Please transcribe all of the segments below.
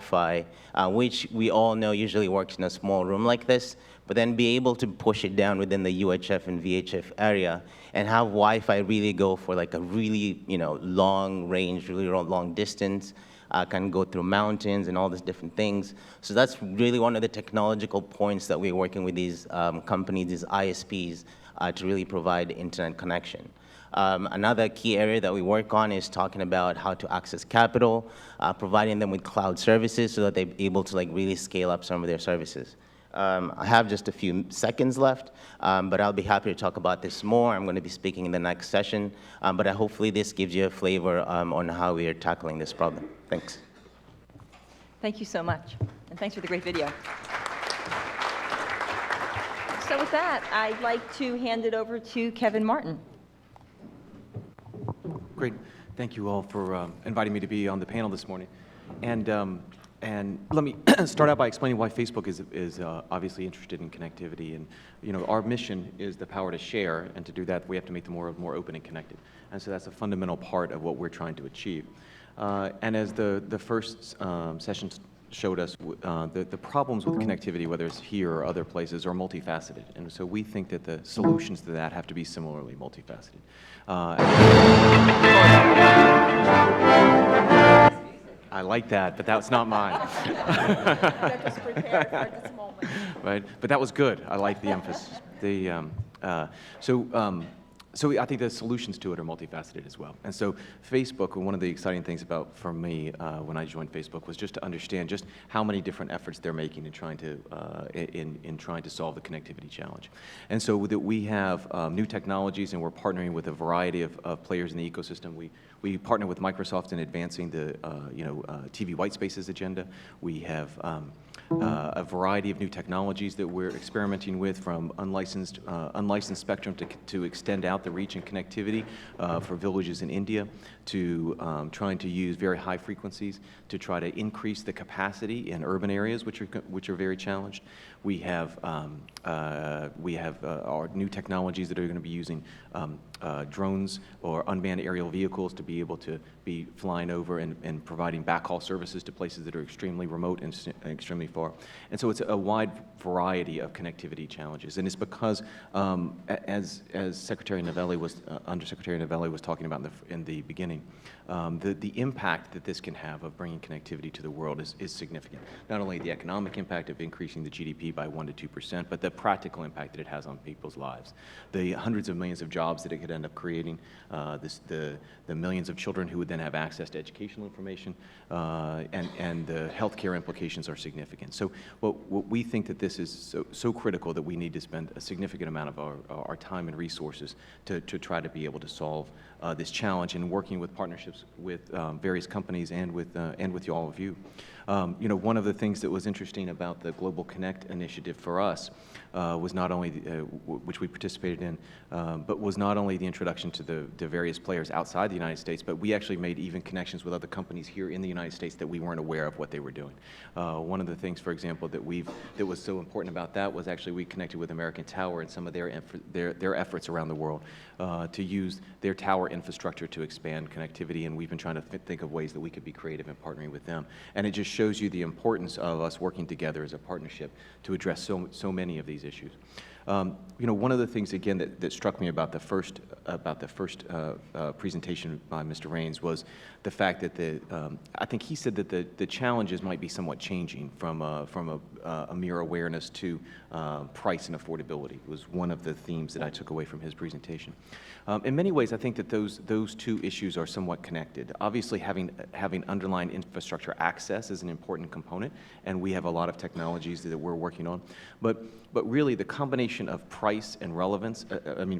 Wi-Fi, which we all know usually works in a small room like this, but then be able to push it down within the UHF and VHF area and have Wi-Fi really go for like a really, long range, really long distance, can go through mountains and all these different things. So that's really one of the technological points that we're working with these companies, these ISPs, to really provide internet connection. Another key area that we work on is talking about how to access capital, providing them with cloud services so that they're able to really scale up some of their services. I have just a few seconds left, but I'll be happy to talk about this more. I'm going to be speaking in the next session, but hopefully this gives you a flavor on how we are tackling this problem. Thanks. Thank you so much, and thanks for the great video. So with that, I'd like to hand it over to Kevin Martin. Great. Thank you all for inviting me to be on the panel this morning. And let me start out by explaining why Facebook is obviously interested in connectivity. And our mission is the power to share, and to do that, we have to make the world more open and connected. And so that's a fundamental part of what we're trying to achieve. And as the first session showed us, the problems with connectivity, whether it's here or other places, are multifaceted. And so we think that the solutions to that have to be similarly multifaceted. I like that, but that's not mine. Let us prepare for this moment. Right, but that was good. I like the emphasis. So I think the solutions to it are multifaceted as well. And so Facebook, one of the exciting things for me when I joined Facebook was just to understand just how many different efforts they're making in trying to solve the connectivity challenge. And so that we have new technologies, and we're partnering with a variety of players in the ecosystem. We partner with Microsoft in advancing the TV white spaces agenda. We have a variety of new technologies that we're experimenting with, from unlicensed spectrum to extend out the reach and connectivity for villages in India, to trying to use very high frequencies to try to increase the capacity in urban areas which are very challenged. We have our new technologies that are going to be using drones or unmanned aerial vehicles to be able to be flying over and providing backhaul services to places that are extremely remote and extremely far. And so it's a wide variety of connectivity challenges. And it's because, as Secretary Novelli Undersecretary Novelli was talking about in the beginning, the impact that this can have of bringing connectivity to the world is significant. Not only the economic impact of increasing the GDP by 1% to 2%, but the practical impact that it has on people's lives. The hundreds of millions of jobs that it could end up creating, the millions of children who would then have access to educational information, and the healthcare implications are significant. So what we think that this is so critical that we need to spend a significant amount of our time and resources to try to be able to solve this challenge, and working with partnerships with various companies and with all of you. One of the things that was interesting about the Global Connect initiative for us was not only, which we participated in, but was not only the introduction to the various players outside the United States, but we actually made even connections with other companies here in the United States that we weren't aware of what they were doing. One of the things, for example, that was so important about that was actually we connected with American Tower and some of their efforts around the world to use their tower infrastructure to expand connectivity, and we've been trying to think of ways that we could be creative in partnering with them. And it just shows you the importance of us working together as a partnership to address so many of these issues. One of the things, again, that struck me about the first presentation by Mr. Raines was the fact that I think he said that the challenges might be somewhat changing from a mere awareness to price and affordability. It was one of the themes that I took away from his presentation. In many ways, I think that those two issues are somewhat connected. Obviously, having underlying infrastructure access is an important component, and we have a lot of technologies that we're working on. But really, the combination of price and relevance,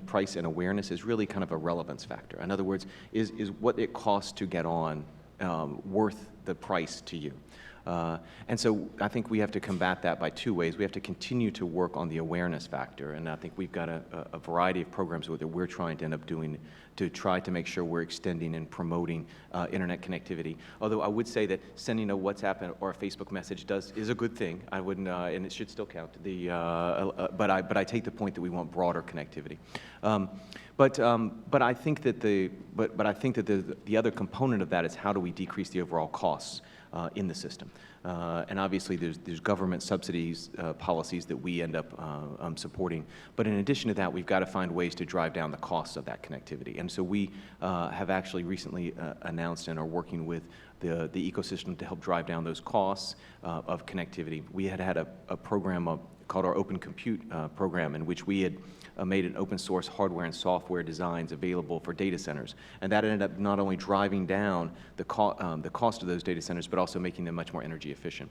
price and awareness, is really kind of a relevance factor. In other words, is what it costs to get on worth the price to you? And so I think we have to combat that by two ways. We have to continue to work on the awareness factor, and I think we've got a variety of programs that we're trying to end up doing to try to make sure we're extending and promoting internet connectivity. Although I would say that sending a WhatsApp or a Facebook message is a good thing. I wouldn't, and it should still count. But I take the point that we want broader connectivity. But I think that the other component of that is how do we decrease the overall costs in the system. And obviously, there's government subsidies policies that we end up supporting. But in addition to that, we've got to find ways to drive down the costs of that connectivity. And so we have actually recently announced and are working with the ecosystem to help drive down those costs of connectivity. We had a program called our Open Compute program, in which we had made an open source hardware and software designs available for data centers. And that ended up not only driving down the cost of those data centers, but also making them much more energy efficient.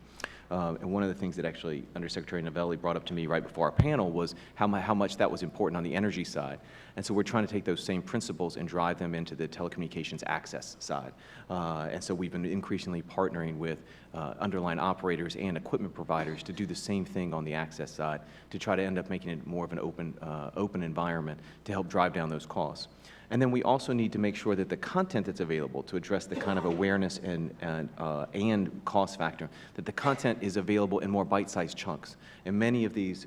And one of the things that actually Undersecretary Novelli brought up to me right before our panel was how much that was important on the energy side. And so we're trying to take those same principles and drive them into the telecommunications access side. And so we've been increasingly partnering with underlying operators and equipment providers to do the same thing on the access side to try to end up making it more of an open environment to help drive down those costs. And then we also need to make sure that the content that's available to address the kind of awareness and cost factor, that the content is available in more bite-sized chunks. In many of these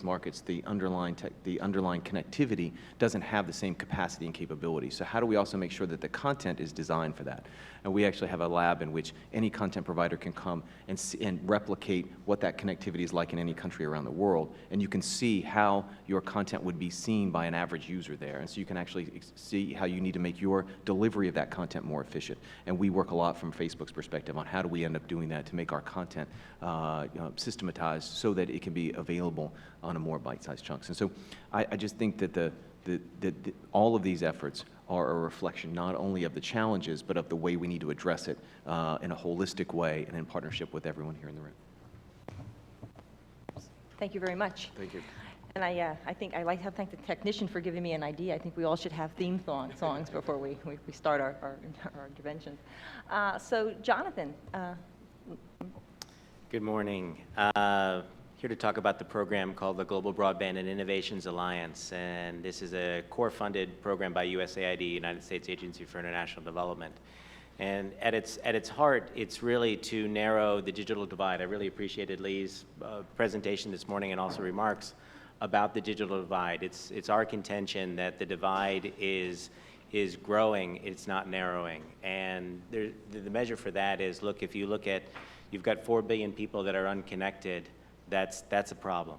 markets, the underlying connectivity doesn't have the same capacity and capability. So how do we also make sure that the content is designed for that? And we actually have a lab in which any content provider can come and replicate what that connectivity is like in any country around the world. And you can see how your content would be seen by an average user there. And so you can actually see how you need to make your delivery of that content more efficient. And we work a lot from Facebook's perspective on how do we end up doing that to make our content systematized so that it can be available on a more bite-sized chunks. And so I just think that all of these efforts are a reflection not only of the challenges, but of the way we need to address it in a holistic way and in partnership with everyone here in the room. Thank you very much. Thank you. And I think I'd like to thank the technician for giving me an idea. I think we all should have theme songs before we start our interventions. So, Jonathan. Good morning. Here to talk about the program called the Global Broadband and Innovations Alliance. And this is a core-funded program by USAID, United States Agency for International Development. And at its heart, it's really to narrow the digital divide. I really appreciated Lee's presentation this morning and also remarks about the digital divide. It's our contention that the divide is growing, it's not narrowing. And the measure for that is, look, if you look at, you've got 4 billion people that are unconnected, that's a problem.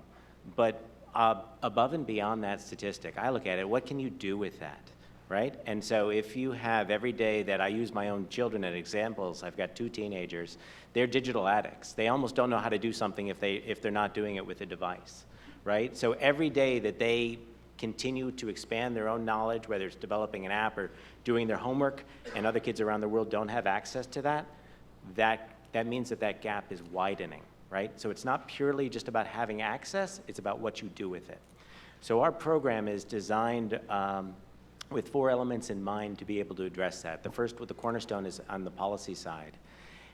But above and beyond that statistic, I look at it, what can you do with that, right? And so if you have every day that I use my own children as examples, I've got 2 teenagers, they're digital addicts. They almost don't know how to do something if they're not doing it with a device, right? So every day that they continue to expand their own knowledge, whether it's developing an app or doing their homework, and other kids around the world don't have access to that, that means that gap is widening. Right? So it's not purely just about having access, it's about what you do with it. So our program is designed with 4 elements in mind to be able to address that. The first, with the cornerstone, is on the policy side.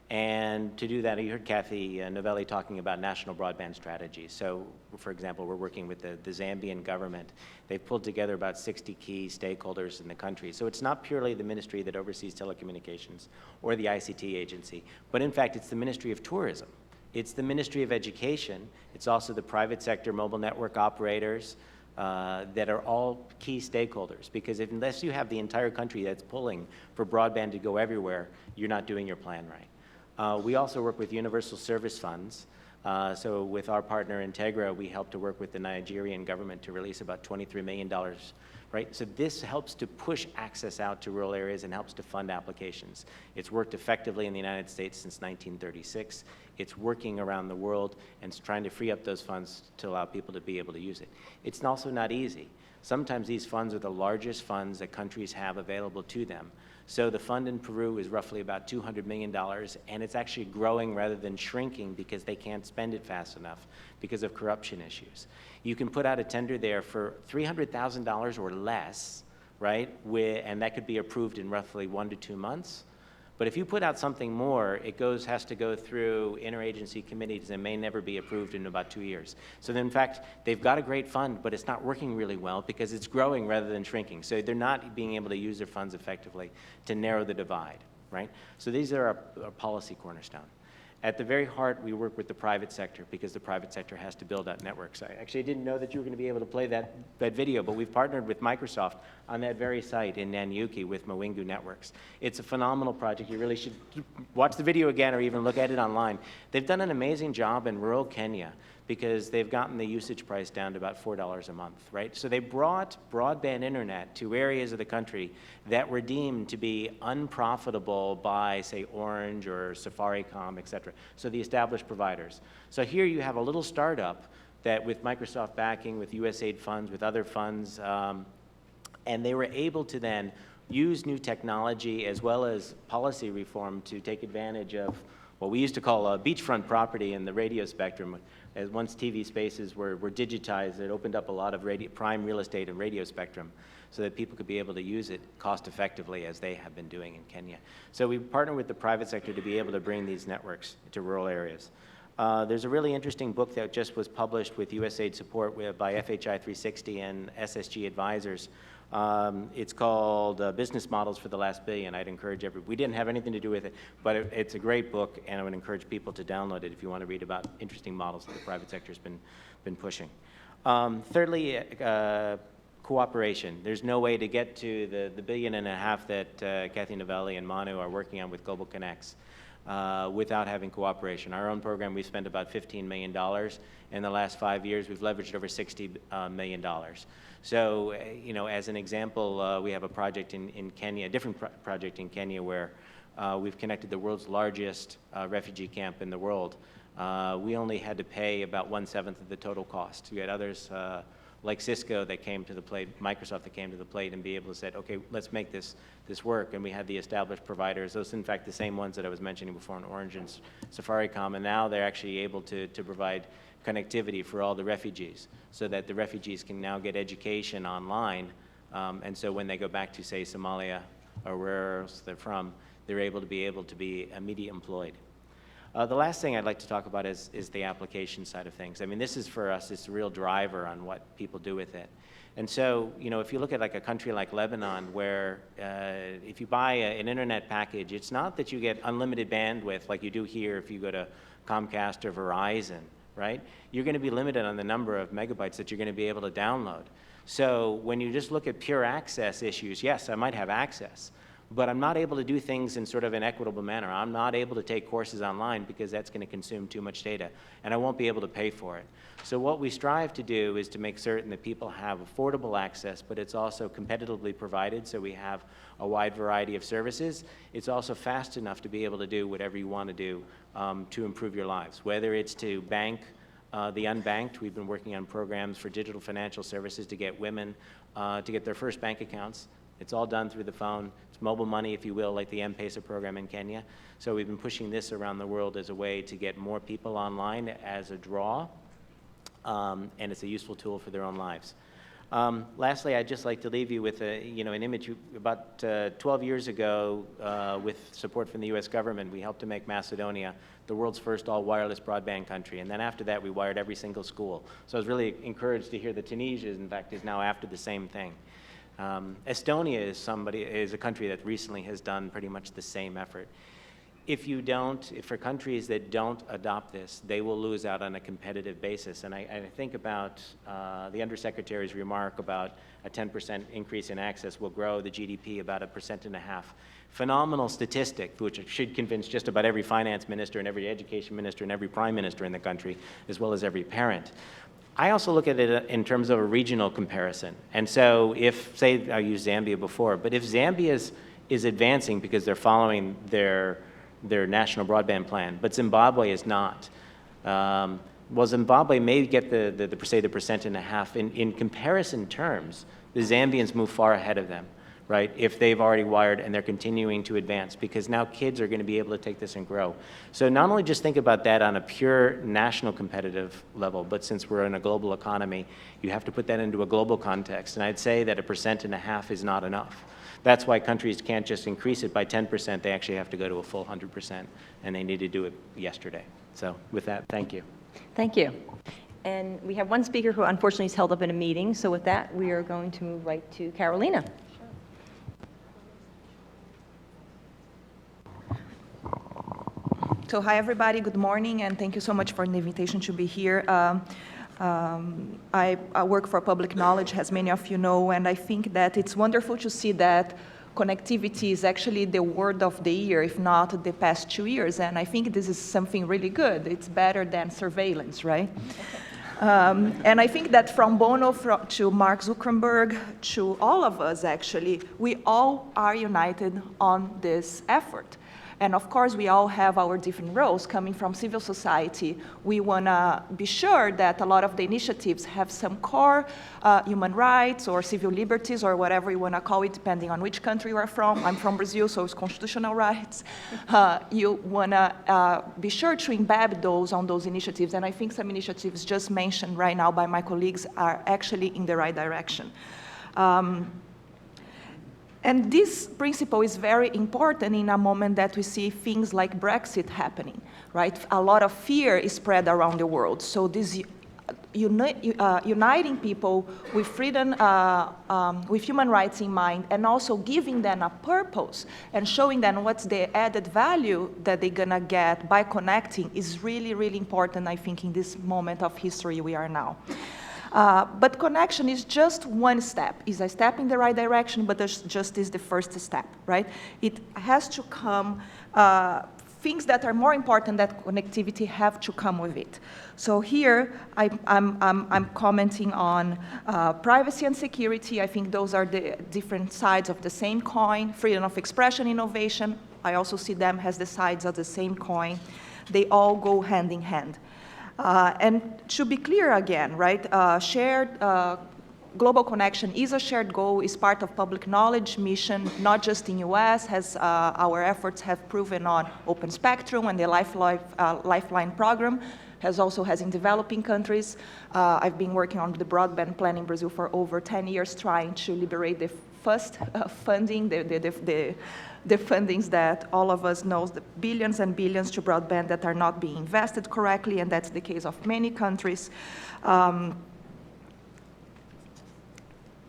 And to do that, you heard Kathy Novelli talking about national broadband strategies. So, for example, we're working with the Zambian government. They've pulled together about 60 key stakeholders in the country. So it's not purely the ministry that oversees telecommunications or the ICT agency, but in fact, it's the Ministry of Tourism. It's the Ministry of Education. It's also the private sector mobile network operators that are all key stakeholders. Because unless you have the entire country that's pulling for broadband to go everywhere, you're not doing your plan right. We also work with universal service funds. So with our partner Integra, we help to work with the Nigerian government to release about $23 million. Right? So this helps to push access out to rural areas and helps to fund applications. It's worked effectively in the United States since 1936. It's working around the world and it's trying to free up those funds to allow people to be able to use it. It's also not easy. Sometimes these funds are the largest funds that countries have available to them. So the fund in Peru is roughly about $200 million, and it's actually growing rather than shrinking because they can't spend it fast enough because of corruption issues. You can put out a tender there for $300,000 or less, right? And that could be approved in roughly 1 to 2 months. But if you put out something more, it has to go through interagency committees and may never be approved in about 2 years. So then, in fact, they've got a great fund, but it's not working really well because it's growing rather than shrinking. So they're not being able to use their funds effectively to narrow the divide, right? So these are our policy cornerstone. At the very heart, we work with the private sector because the private sector has to build out networks. I actually didn't know that you were going to be able to play that video, but we've partnered with Microsoft on that very site in Nanyuki with Mawingu Networks. It's a phenomenal project. You really should watch the video again or even look at it online. They've done an amazing job in rural Kenya because they've gotten the usage price down to about $4 a month, right? So they brought broadband internet to areas of the country that were deemed to be unprofitable by, say, Orange or Safaricom, et cetera. So the established providers. So here you have a little startup that with Microsoft backing, with USAID funds, with other funds, and they were able to then use new technology as well as policy reform to take advantage of what we used to call beachfront property in the radio spectrum. As once TV spaces were digitized, it opened up a lot of prime real estate and radio spectrum so that people could be able to use it cost effectively as they have been doing in Kenya. So we partner with the private sector to be able to bring these networks to rural areas. There's a really interesting book that just was published with USAID support by FHI 360 and SSG Advisors. It's called Business Models for the Last Billion. I'd encourage we didn't have anything to do with it, but it's a great book, and I would encourage people to download it if you want to read about interesting models that the private sector's been pushing. Thirdly, cooperation. There's no way to get to the $1.5 billion that Kathy Novelli and Manu are working on with Global Connects without having cooperation. Our own program, we spent about $15 million. In the last 5 years, we've leveraged over $60 million. So, you know, as an example, we have a project in Kenya, a different project in Kenya where we've connected the world's largest refugee camp in the world. We only had to pay about 1/7 of the total cost. You had others like Cisco that came to the plate, Microsoft that came to the plate and be able to say, okay, let's make this work. And we had the established providers, those in fact the same ones that I was mentioning before in Orange and Safaricom, and now they're actually able to provide connectivity for all the refugees so that the refugees can now get education online. And so when they go back to, say, Somalia or where else they're from, they're able to be immediately employed. The last thing I'd like to talk about is the application side of things. I mean, this is for us, it's a real driver on what people do with it. And so, you know, if you look at like a country like Lebanon where if you buy an internet package, it's not that you get unlimited bandwidth like you do here if you go to Comcast or Verizon, right? You're going to be limited on the number of megabytes that you're going to be able to download. So when you just look at pure access issues, yes, I might have access, but I'm not able to do things in sort of an equitable manner. I'm not able to take courses online because that's going to consume too much data, and I won't be able to pay for it. So what we strive to do is to make certain that people have affordable access, but it's also competitively provided, so we have a wide variety of services. It's also fast enough to be able to do whatever you want to do to improve your lives, whether it's to bank the unbanked. We've been working on programs for digital financial services to get women to get their first bank accounts. It's all done through the phone. It's mobile money, if you will, like the M-Pesa program in Kenya. So we've been pushing this around the world as a way to get more people online as a draw, and it's a useful tool for their own lives. Lastly, I'd just like to leave you with an image. About 12 years ago, with support from the U.S. government, we helped to make Macedonia the world's first all-wireless broadband country. And then after that, we wired every single school. So I was really encouraged to hear that Tunisia, in fact, is now after the same thing. Estonia is a country that recently has done pretty much the same effort. If for countries that don't adopt this, they will lose out on a competitive basis. And I think about the Undersecretary's remark about a 10% increase in access will grow the GDP about 1.5%. Phenomenal statistic, which should convince just about every finance minister and every education minister and every prime minister in the country, as well as every parent. I also look at it in terms of a regional comparison. And so if, say, I used Zambia before, but if Zambia is advancing because they're following their national broadband plan, but Zimbabwe is not, well, Zimbabwe may get the 1.5%. In comparison terms, the Zambians move far ahead of them, right, if they've already wired and they're continuing to advance, because now kids are going to be able to take this and grow. So not only just think about that on a pure national competitive level, but since we're in a global economy, you have to put that into a global context. And I'd say that 1.5% is not enough. That's why countries can't just increase it by 10%. They actually have to go to a full 100%, and they need to do it yesterday. So with that, thank you. Thank you. And we have one speaker who unfortunately is held up in a meeting. So with that, we are going to move right to Carolina. So hi, everybody. Good morning, and thank you so much for the invitation to be here. I work for Public Knowledge, as many of you know, and I think that it's wonderful to see that connectivity is actually the word of the year, if not the past 2 years, and I think this is something really good. It's better than surveillance, right? And I think that from Bono to Mark Zuckerberg to all of us, actually, we all are united on this effort. And of course, we all have our different roles coming from civil society. We want to be sure that a lot of the initiatives have some core human rights or civil liberties or whatever you want to call it, depending on which country you are from. I'm from Brazil, so it's constitutional rights. You want to be sure to embed those on those initiatives. And I think some initiatives just mentioned right now by my colleagues are actually in the right direction. And this principle is very important in a moment that we see things like Brexit happening, right? A lot of fear is spread around the world. So this uniting people with freedom, with human rights in mind, and also giving them a purpose and showing them what's the added value that they're gonna get by connecting is really, really important, I think, in this moment of history we are now. But connection is just one step. It's a step in the right direction, but this just is the first step, right? It has to come, things that are more important than connectivity have to come with it. So here, I'm commenting on privacy and security. I think those are the different sides of the same coin. Freedom of expression, innovation. I also see them as the sides of the same coin. They all go hand in hand. And to be clear again, right, shared global connection is a shared goal, is part of public knowledge mission, not just in US, as our efforts have proven on Open Spectrum and the Lifeline program, has in developing countries. I've been working on the broadband plan in Brazil for over 10 years, trying to liberate the first funding, the fundings that all of us know, the billions and billions to broadband that are not being invested correctly, and that's the case of many countries.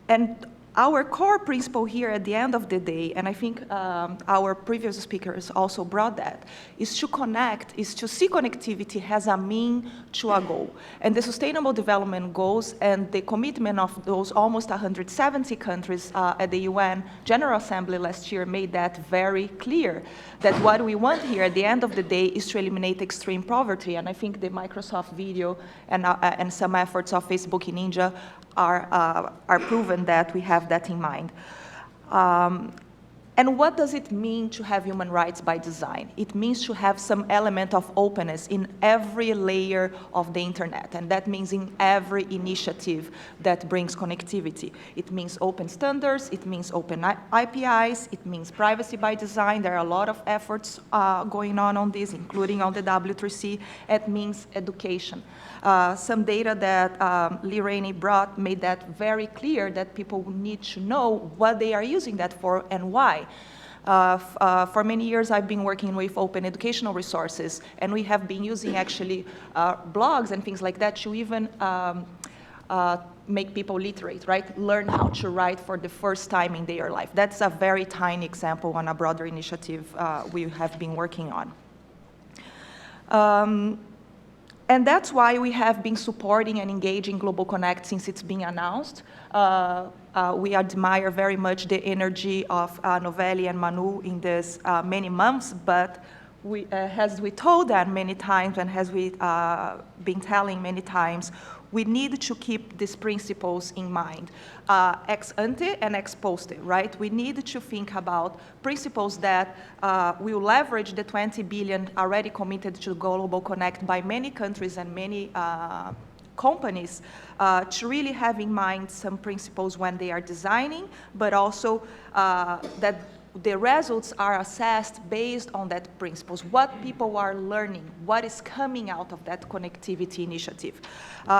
And our core principle here at the end of the day, and I think our previous speakers also brought that, is to connect, is to see connectivity as a mean to a goal. And the Sustainable Development Goals and the commitment of those almost 170 countries at the UN General Assembly last year made that very clear, that what we want here at the end of the day is to eliminate extreme poverty. And I think the Microsoft video and some efforts of Facebook in India are proven that we have that in mind. And what does it mean to have human rights by design? It means to have some element of openness in every layer of the internet, and that means in every initiative that brings connectivity. It means open standards, it means open APIs, it means privacy by design. There are a lot of efforts going on this, including on the W3C. It means education. Some data that Lee Rainey brought made that very clear, that people need to know what they are using that for and why. For many years, I've been working with open educational resources, and we have been using actually blogs and things like that to even make people literate, right? Learn how to write for the first time in their life. That's a very tiny example on a broader initiative we have been working on. And that's why we have been supporting and engaging Global Connect since it's been announced. We admire very much the energy of Novelli and Manu in this many months, but as we told them many times and as we been telling many times, we need to keep these principles in mind, ex ante and ex post, right? We need to think about principles that will leverage the 20 billion already committed to Global Connect by many countries and many companies, to really have in mind some principles when they are designing, but also that the results are assessed based on that principles, what people are learning, what is coming out of that connectivity initiative.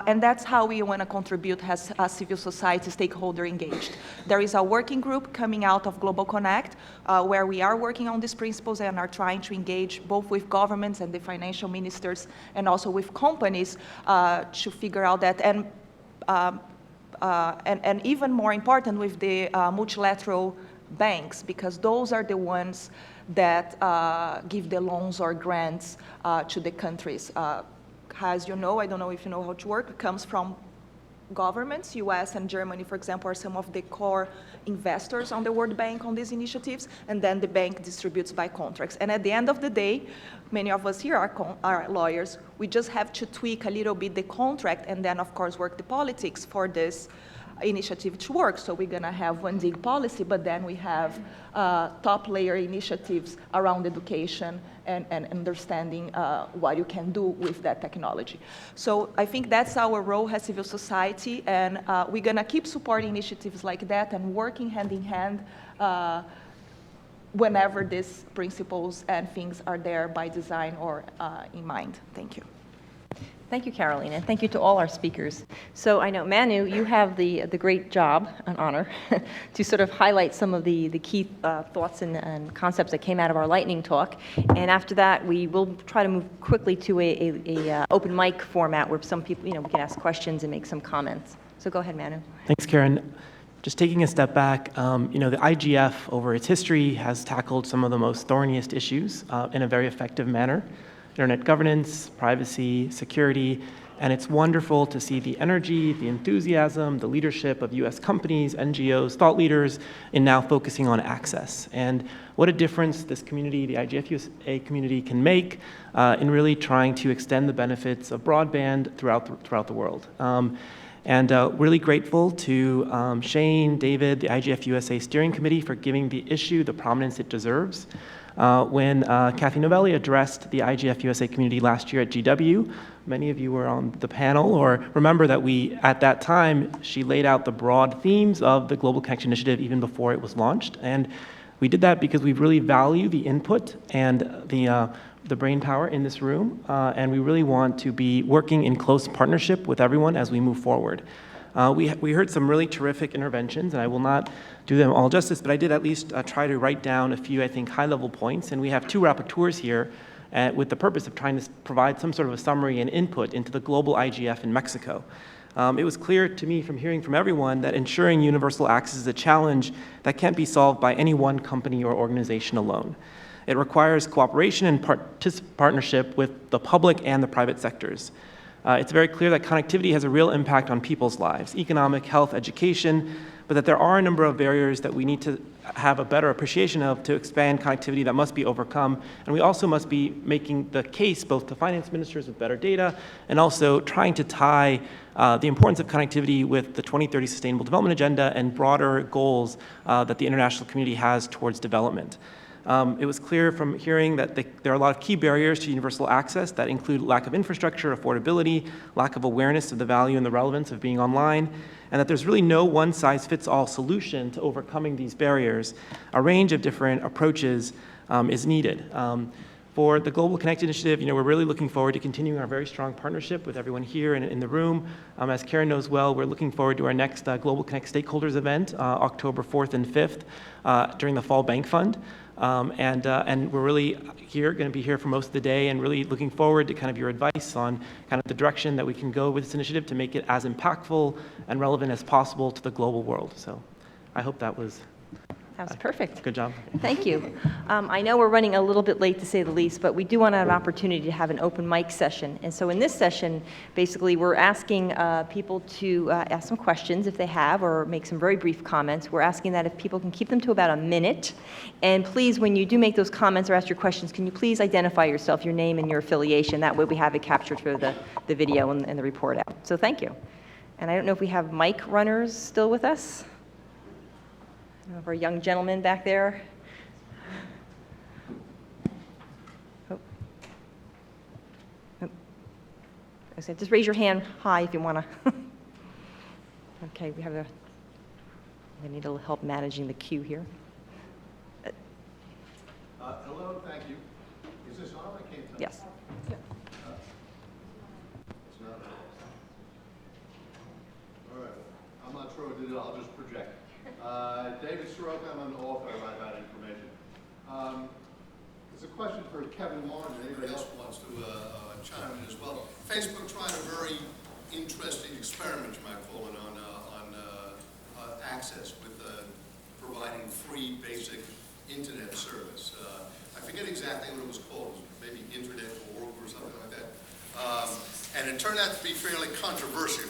And that's how we want to contribute as a civil society stakeholder engaged. There is a working group coming out of Global Connect where we are working on these principles and are trying to engage both with governments and the financial ministers and also with companies to figure out that. And even more important with the multilateral banks, because those are the ones that give the loans or grants to the countries. As you know, I don't know if you know how to work, it comes from governments. US and Germany, for example, are some of the core investors on the World Bank on these initiatives, and then the bank distributes by contracts. And at the end of the day, many of us here are lawyers. We just have to tweak a little bit the contract and then, of course, work the politics for this initiative to work. So we're going to have one big policy, but then we have top layer initiatives around education and understanding what you can do with that technology. So I think that's our role as civil society, and we're going to keep supporting initiatives like that and working hand in hand whenever these principles and things are there by design or in mind. Thank you. Thank you, Carolina, and thank you to all our speakers. So I know, Manu, you have the great job and honor to sort of highlight some of the key thoughts and concepts that came out of our lightning talk. And after that, we will try to move quickly to a open mic format where some people, we can ask questions and make some comments. So go ahead, Manu. Thanks, Karen. Just taking a step back, the IGF over its history has tackled some of the most thorniest issues in a very effective manner. Internet governance, privacy, security, and it's wonderful to see the energy, the enthusiasm, the leadership of US companies, NGOs, thought leaders in now focusing on access. And what a difference this community, the IGF-USA community, can make in really trying to extend the benefits of broadband throughout the world. And really grateful to Shane, David, the IGF-USA Steering Committee for giving the issue the prominence it deserves. When Kathy Novelli addressed the IGF-USA community last year at GW, many of you were on the panel or remember that at that time, she laid out the broad themes of the Global Connection Initiative even before it was launched. And we did that because we really value the input and the brain power in this room, and we really want to be working in close partnership with everyone as we move forward. We heard some really terrific interventions, and I will not do them all justice, but I did at least try to write down a few, I think, high-level points, and we have two rapporteurs here with the purpose of trying to provide some sort of a summary and input into the global IGF in Mexico. It was clear to me from hearing from everyone that ensuring universal access is a challenge that can't be solved by any one company or organization alone. It requires cooperation and partnership with the public and the private sectors. It's very clear that connectivity has a real impact on people's lives, economic, health, education, but that there are a number of barriers that we need to have a better appreciation of to expand connectivity that must be overcome. And we also must be making the case both to finance ministers with better data and also trying to tie the importance of connectivity with the 2030 Sustainable Development Agenda and broader goals that the international community has towards development. It was clear from hearing that there are a lot of key barriers to universal access that include lack of infrastructure, affordability, lack of awareness of the value and the relevance of being online, and that there's really no one-size-fits-all solution to overcoming these barriers. A range of different approaches is needed. For the Global Connect Initiative, we're really looking forward to continuing our very strong partnership with everyone here and in the room. As Karen knows well, we're looking forward to our next Global Connect Stakeholders event, October 4th and 5th, during the Fall Bank Fund. And we're really going to be here for most of the day and really looking forward to kind of your advice on kind of the direction that we can go with this initiative to make it as impactful and relevant as possible to the global world. So I hope that was perfect. Good job. Thank you. I know we're running a little bit late, to say the least, but we do want to have an opportunity to have an open mic session. And so in this session, basically, we're asking people to ask some questions if they have or make some very brief comments. We're asking that if people can keep them to about a minute. And please, when you do make those comments or ask your questions, can you please identify yourself, your name and your affiliation? That way we have it captured for the video and the report out. So thank you. And I don't know if we have mic runners still with us. Of our young gentleman back there. Oh. Oh. I said, just raise your hand high if you want to. Okay, we need a little help managing the queue here. Hello, thank you. Is this on? I can't tell. Yes. It's not. All right. I'm not sure what to do. I'll just project. David Soroka, I'm an author about that information. It's a question for Kevin Martin. Anybody else wants to chime in as well? Facebook tried a very interesting experiment, you might call it, on access with providing free basic internet service. I forget exactly what it was called, maybe Internet.org or something like that. And it turned out to be fairly controversial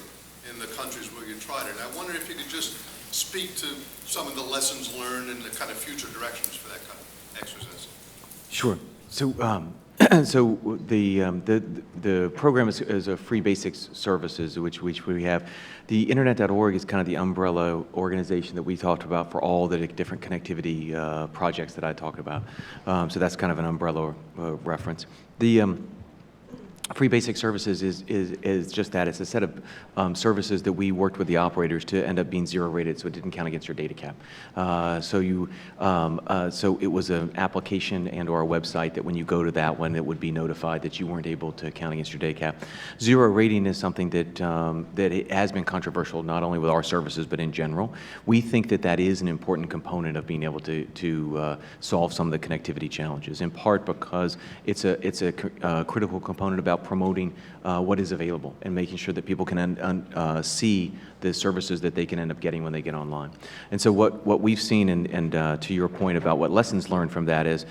in the countries where you tried it. And I wonder if you could just speak to some of the lessons learned and the kind of future directions for that kind of exercise. Sure. So, so the program is a free basic services, which we have. The Internet.org is kind of the umbrella organization that we talked about for all the different connectivity projects that I talked about. So that's kind of an umbrella reference. The free basic services is just that. It's a set of services that we worked with the operators to end up being zero rated, so it didn't count against your data cap. So it was an application and/or a website that when you go to that one, it would be notified that you weren't able to count against your data cap. Zero rating is something that that it has been controversial, not only with our services but in general. We think that that is an important component of being able to solve some of the connectivity challenges. In part because it's a critical component about promoting what is available and making sure that people can see the services that they can end up getting when they get online. And so what we've seen, and to your point about what lessons learned from that is,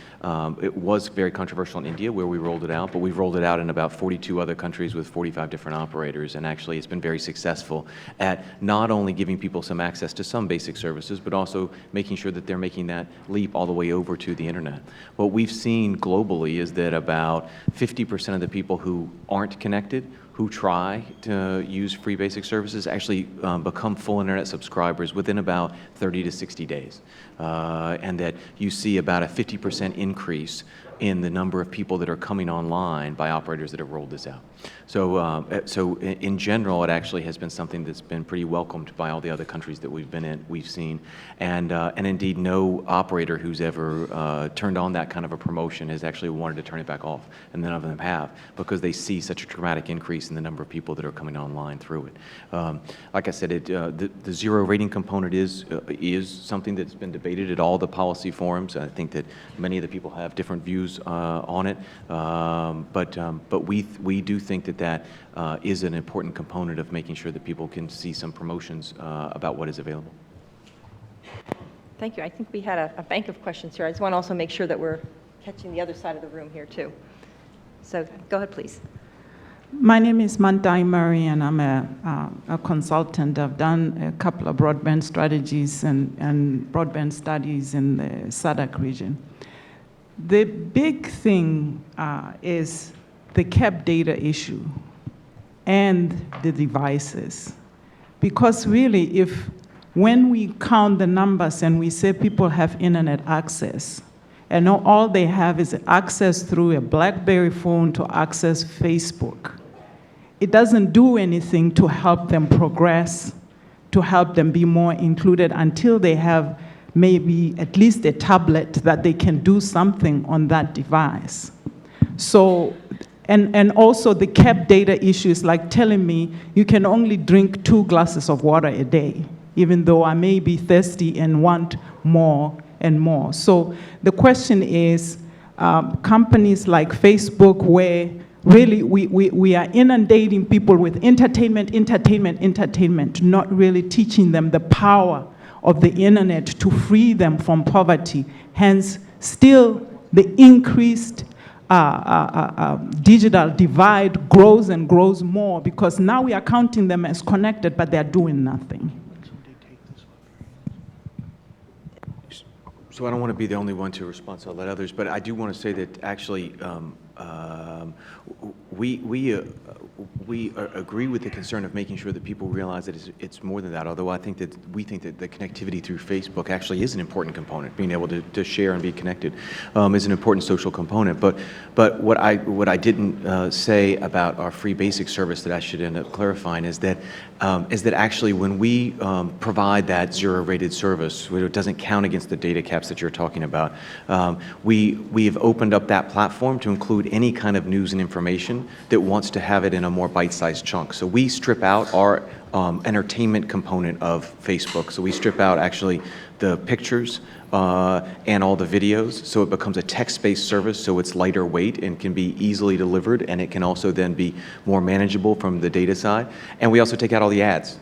it was very controversial in India where we rolled it out, but we've rolled it out in about 42 other countries with 45 different operators, and actually it's been very successful at not only giving people some access to some basic services, but also making sure that they're making that leap all the way over to the internet. What we've seen globally is that about 50% of the people who aren't connected, who try to use free basic services, actually become full internet subscribers within about 30 to 60 days. And that you see about a 50% increase in the number of people that are coming online by operators that have rolled this out. So in general, it actually has been something that's been pretty welcomed by all the other countries that we've seen. And indeed, no operator who's ever turned on that kind of a promotion has actually wanted to turn it back off, and none of them have, because they see such a dramatic increase in the number of people that are coming online through it. Like I said, the zero rating component is something that's been debated at all the policy forums. I think that many of the people have different views on it, but we do think that is an important component of making sure that people can see some promotions about what is available. Thank you. I think we had a bank of questions here. I just want to also make sure that we're catching the other side of the room here, too. So go ahead, please. My name is Mantai Murray, and I'm a consultant. I've done a couple of broadband strategies and broadband studies in the SADC region. The big thing is the cap data issue and the devices. Because really, when we count the numbers and we say people have internet access, and all they have is access through a BlackBerry phone to access Facebook, it doesn't do anything to help them progress, to help them be more included until they have maybe at least a tablet that they can do something on that device. So, and also the cap data issue is like telling me you can only drink 2 glasses of water a day, even though I may be thirsty and want more and more. So the question is, companies like Facebook, where really we are inundating people with entertainment, not really teaching them the power of the internet to free them from poverty. Hence, still the increased digital divide grows and grows more, because now we are counting them as connected, but they're doing nothing. So I don't want to be the only one to respond, so I'll let others, but I do want to say that actually we agree with the concern of making sure that people realize that it's more than that, although we think that the connectivity through Facebook actually is an important component. Being able to share and be connected is an important social component. But what I didn't say about our free basic service that I should end up clarifying is that actually when we provide that zero-rated service, where it doesn't count against the data caps that you're talking about, we've opened up that platform to include any kind of news and information that wants to have it in a more bite-sized chunk. So we strip out entertainment component of Facebook. So we strip out actually the pictures and all the videos, so it becomes a text-based service, so it's lighter weight and can be easily delivered, and it can also then be more manageable from the data side. And we also take out all the ads,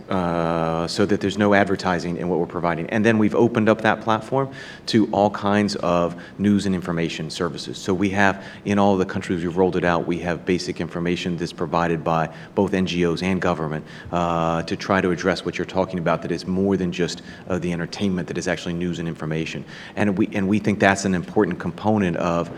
so that there's no advertising in what we're providing. And then we've opened up that platform to all kinds of news and information services. So we have, in all the countries we've rolled it out, we have basic information that's provided by both NGOs and government to try to address what you're talking about, that is more than just the entertainment, that is actually news and information. And we think that's an important component of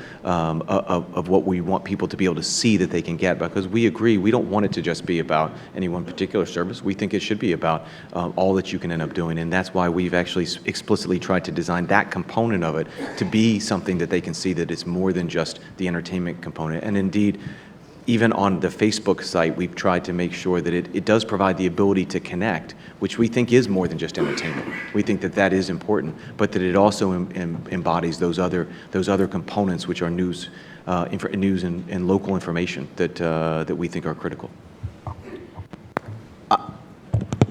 what we want people to be able to see that they can get, because we agree, we don't want it to just be about any one particular service. We think it should be about all that you can end up doing, and that's why we've actually explicitly tried to design that component of it to be something that they can see that it's more than just the entertainment component. And indeed, even on the Facebook site, we've tried to make sure that it does provide the ability to connect, which we think is more than just entertainment. We think that that is important, but that it also embodies those other components, which are news and local information that we think are critical.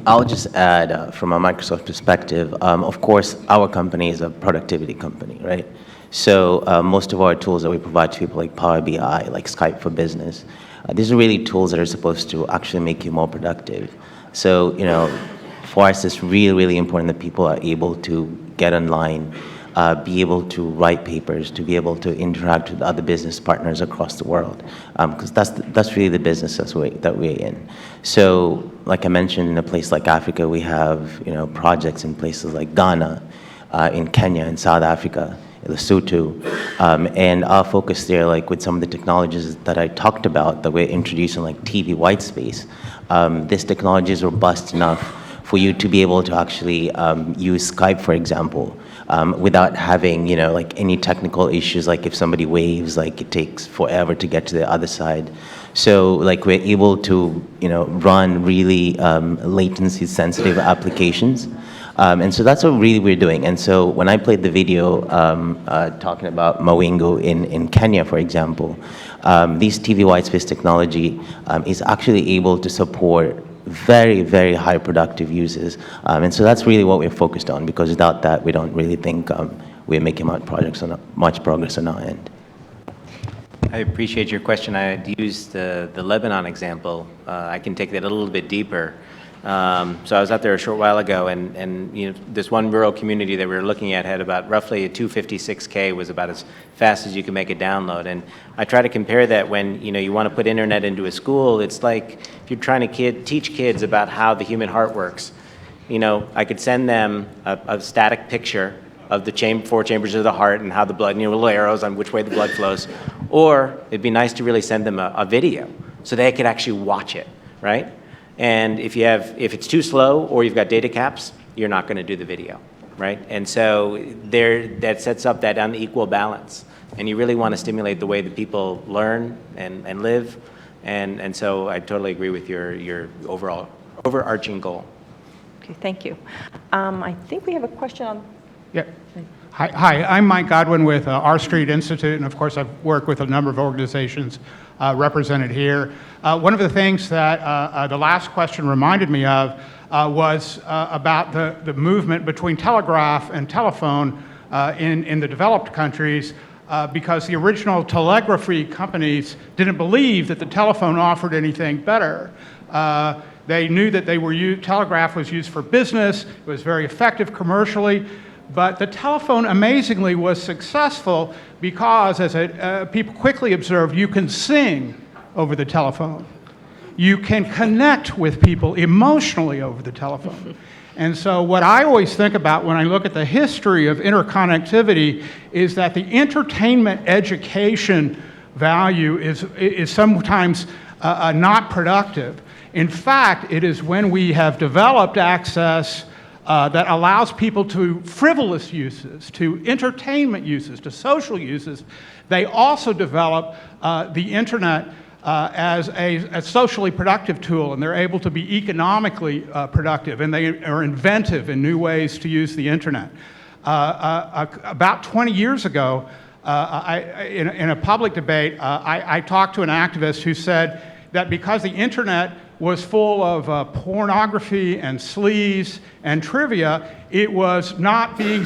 I'll just add, from a Microsoft perspective, of course, our company is a productivity company, right? So most of our tools that we provide to people like Power BI, like Skype for Business, these are really tools that are supposed to actually make you more productive. So, for us, it's really, really important that people are able to get online, be able to write papers, to be able to interact with other business partners across the world, because that's really the business that we're in. So, like I mentioned, in a place like Africa, we have projects in places like Ghana, in Kenya, in South Africa, Lesotho, and our focus there, like with some of the technologies that I talked about that we're introducing, like TV white space, this technology is robust enough for you to be able to actually use Skype, for example, without having like any technical issues, like if somebody waves, like it takes forever to get to the other side. So like we're able to run really latency sensitive applications. And so that's what really we're doing. And so when I played the video talking about Mawingu in Kenya, for example, this TV whitespace technology is actually able to support very, very high productive uses. And so that's really what we're focused on, because without that, we don't really think we're making much progress on our end. I appreciate your question. I used the Lebanon example. I can take that a little bit deeper. So I was out there a short while ago, and this one rural community that we were looking at had about roughly a 256K, was about as fast as you can make a download. And I try to compare that when you want to put internet into a school. It's like if you're trying to teach kids about how the human heart works. I could send them a static picture of the 4 chambers of the heart and how the blood, little arrows on which way the blood flows. Or it'd be nice to really send them a video so they could actually watch it, right? And if it's too slow or you've got data caps, you're not going to do the video, right? And so that sets up that unequal balance. And you really want to stimulate the way that people learn and live. And so I totally agree with your overall overarching goal. Okay, thank you. I think we have a question on. Yeah. Hi, I'm Mike Godwin with R Street Institute, and of course I've worked with a number of organizations represented here. One of the things that the last question reminded me of was about the movement between telegraph and telephone in the developed countries, because the original telegraphy companies didn't believe that the telephone offered anything better. They knew that telegraph was used for business, it was very effective commercially, but the telephone amazingly was successful because, as people quickly observed, you can sing over the telephone. You can connect with people emotionally over the telephone. And so what I always think about when I look at the history of interconnectivity is that the entertainment education value is sometimes not productive. In fact, it is when we have developed access that allows people to frivolous uses, to entertainment uses, to social uses. They also develop the internet as a socially productive tool, and they're able to be economically productive, and they are inventive in new ways to use the internet. About 20 years ago, in a public debate, I talked to an activist who said that because the internet was full of pornography and sleaze and trivia, it was not being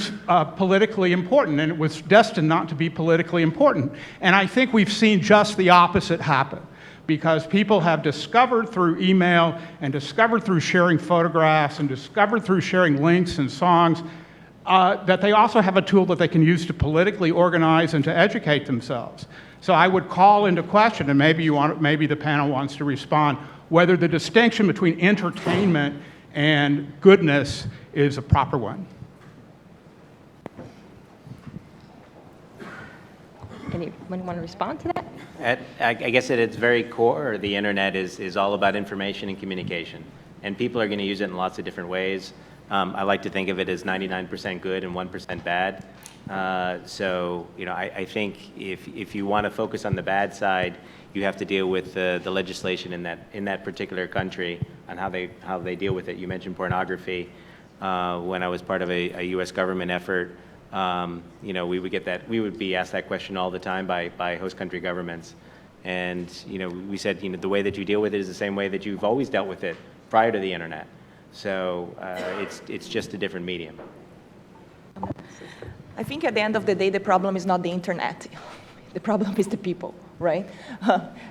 politically important, and it was destined not to be politically important. And I think we've seen just the opposite happen, because people have discovered through email and discovered through sharing photographs and discovered through sharing links and songs that they also have a tool that they can use to politically organize and to educate themselves. So I would call into question, and maybe the panel wants to respond, whether the distinction between entertainment and goodness is a proper one. Anyone want to respond to that? I guess at its very core, the internet is all about information and communication. And people are going to use it in lots of different ways. I like to think of it as 99% good and 1% bad. So, I think if you want to focus on the bad side, you have to deal with the legislation in that particular country on how they deal with it. You mentioned pornography. When I was part of a U.S. government effort, we would be asked that question all the time by host country governments. And, we said, the way that you deal with it is the same way that you've always dealt with it prior to the internet. So it's just a different medium. I think at the end of the day, the problem is not the internet. The problem is the people, right?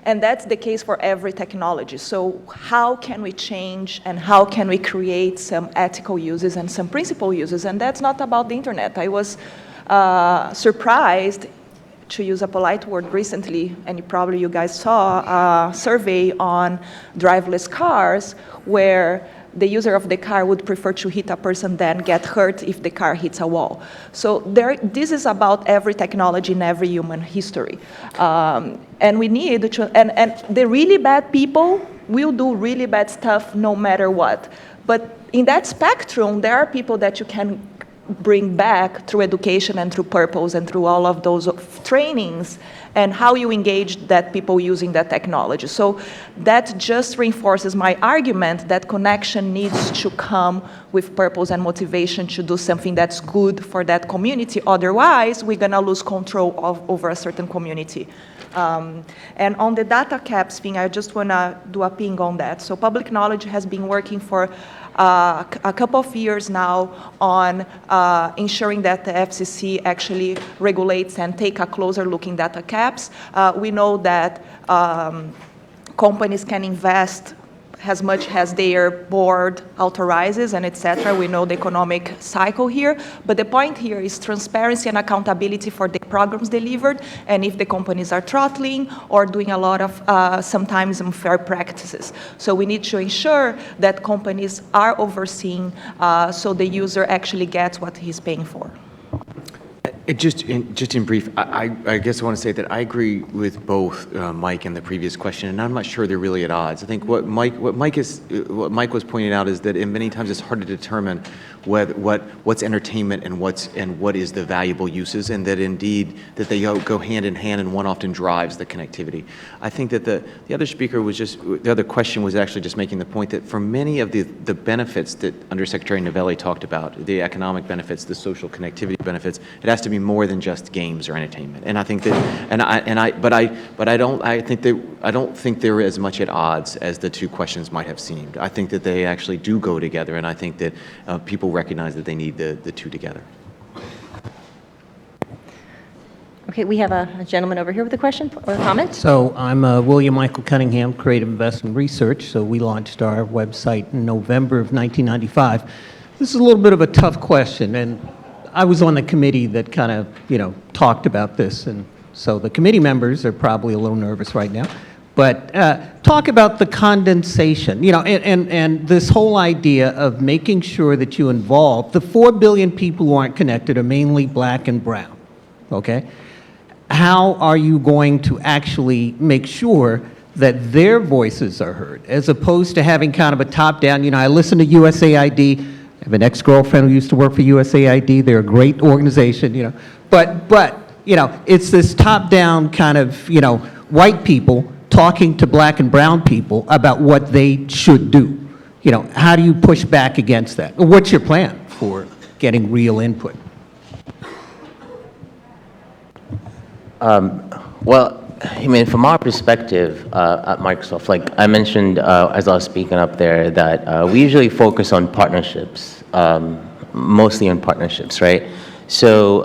And that's the case for every technology. So how can we change and how can we create some ethical uses and some principle uses? And that's not about the internet. I was surprised, to use a polite word, recently, and probably you guys saw a survey on driverless cars where the user of the car would prefer to hit a person than get hurt if the car hits a wall. So this is about every technology in every human history. And we need to, and the really bad people will do really bad stuff no matter what. But in that spectrum, there are people that you can bring back through education and through purpose and through all of those trainings and how you engage that people using that technology. So that just reinforces my argument that connection needs to come with purpose and motivation to do something that's good for that community. Otherwise, we're gonna lose control over a certain community. And on the data caps thing, I just wanna do a ping on that. So public knowledge has been working for a couple of years now on ensuring that the FCC actually regulates and take a closer look in data caps. We know that companies can invest as much as their board authorizes and et cetera. We know the economic cycle here, but the point here is transparency and accountability for the programs delivered, and if the companies are throttling or doing a lot of sometimes unfair practices. So we need to ensure that companies are overseen so the user actually gets what he's paying for. Just in brief, I guess I want to say that I agree with both Mike and the previous question, and I'm not sure they're really at odds. I think what Mike was pointing out is that many times it's hard to determine what's entertainment and what is the valuable uses, and that indeed that they go hand in hand, and one often drives the connectivity. I think that the other question was actually just making the point that for many of the benefits that Undersecretary Novelli talked about, the economic benefits, the social connectivity benefits, it has to be more than just games or entertainment. And I think that, I don't think they're as much at odds as the two questions might have seemed. I think that they actually do go together, and I think that people recognize that they need the two together. Okay, we have a gentleman over here with a question or a comment. So I'm William Michael Cunningham, Creative Investment Research. So we launched our website in November of 1995. This is a little bit of a tough question, and I was on the committee that kind of, talked about this, and so the committee members are probably a little nervous right now. But talk about the condensation, and this whole idea of making sure that you involve the 4 billion people who aren't connected are mainly black and brown, okay? How are you going to actually make sure that their voices are heard, as opposed to having kind of a top-down, I listen to USAID. I have an ex-girlfriend who used to work for USAID. They're a great organization, but it's this top-down kind of, white people talking to black and brown people about what they should do. How do you push back against that? What's your plan for getting real input? Well, I mean, from our perspective at Microsoft, like I mentioned as I was speaking up there, that we usually focus on partnerships, mostly on partnerships, right? So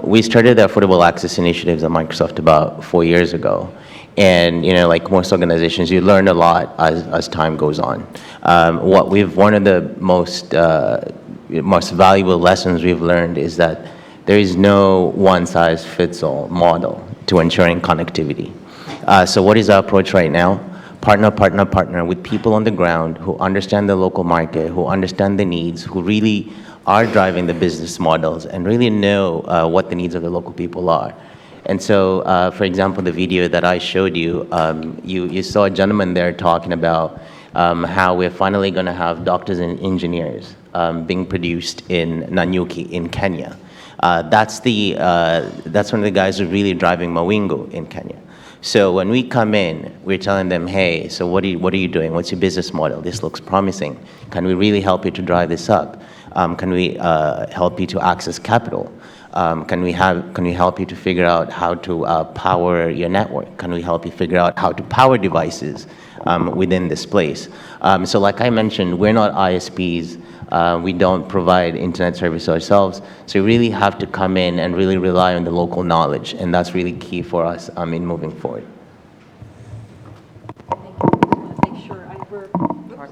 we started the Affordable Access Initiatives at Microsoft about 4 years ago. And, you know, like most organizations, you learn a lot as time goes on. One of the most valuable lessons we've learned is that there is no one-size-fits-all model to ensuring connectivity. So what is our approach right now? Partner with people on the ground who understand the local market, who understand the needs, who really are driving the business models and really know what the needs of the local people are. And so, for example, the video that I showed you, you saw a gentleman there talking about how we're finally going to have doctors and engineers being produced in Nanyuki in Kenya. That's one of the guys who's really driving Mawingu in Kenya. So when we come in, we're telling them, hey, so what are you doing? What's your business model? This looks promising. Can we really help you to drive this up? Can we help you to access capital? Can we help you to figure out how to power your network? Can we help you figure out how to power devices within this place? So like I mentioned, we're not ISPs. We don't provide internet service ourselves. So you really have to come in and really rely on the local knowledge. And that's really key for us in moving forward.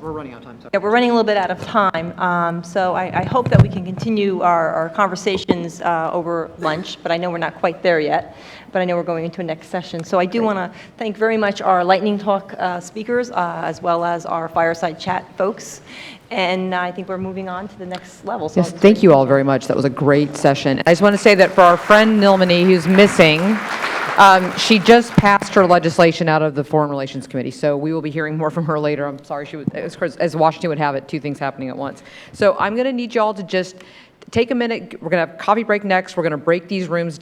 We're running out of time. Sorry. Yeah, we're running a little bit out of time, so I hope that we can continue our conversations over lunch, but I know we're not quite there yet, but I know we're going into a next session. So I do want to thank very much our Lightning Talk speakers, as well as our Fireside Chat folks, and I think we're moving on to the next level. So Yes, thank you all very much. That was a great session. I just want to say that for our friend Nilmani, who's missing, she just passed her legislation out of the Foreign Relations Committee, so we will be hearing more from her later. I'm sorry, as Washington would have it, two things happening at once. So I'm going to need y'all to just take a minute. We're going to have a coffee break next. We're going to break these rooms down.